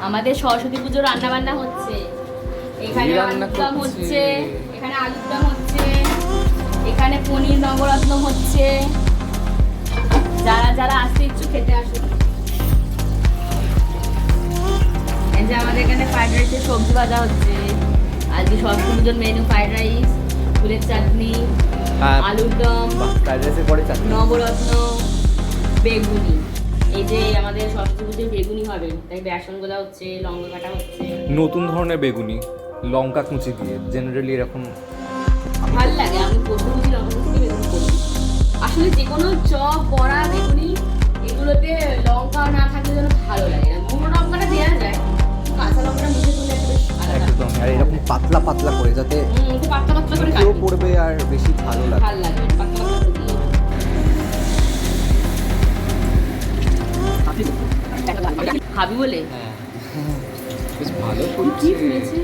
আমাদের সরস্বতী পুজোর রান্না বান্না হচ্ছে। এখানে কি রান্না আলুর দম করছে? হচ্ছে, এখানে আলুর দম হচ্ছে, এখানে পনির নবরত্ন হচ্ছে। যারা যারা আসতে ইচ্ছুক খেতে আসুন। এই যে আমাদের এখানে ফ্রাইড রাইসের সবজি ভাজা হচ্ছে। আজকে সরস্বতী পুজোর মেনু ফ্রাইড রাইস, ফুলের চাটনি, আলুর দম, ফ্রাইড রাইসের পরে চাটনি। নবরত্ন, বেগুনি। এই যে আমাদের সরস্বতী পুজোর বেগুনি হবে, তাই বেসন গোলা হচ্ছে, লঙ্কা কাটা হচ্ছে। নতুন ধরনের বেগুনি, লঙ্কা কুচি দিয়ে। জেনারেলি এরকম ভাল লাগে, আমি পোস্ত কুচি লঙ্কা কুচি দিয়ে বেগুনি করি। আসলে যে কোনো চপ, বড়া, বেগুনি এগুলোতে লঙ্কা না থাকলে যেন ভালো লাগে না। গুঁড়ো লঙ্কাটা দেওয়া যায়, কাঁচা লঙ্কাটা মুখে তুলে একটা বেশ আলাদা। একদম, আর এরকম পাতলা পাতলা করে, যাতে একটু পাতলা পাতলা করে কেউ কাটবি, পড়বে আর বেশি ভালো লাগে। ভাল লাগবে পাতলা পাতলা করে দিয়ে। খাবি বলে হ্যাঁ, বেশ ভালো কি করছে। হয়েছে?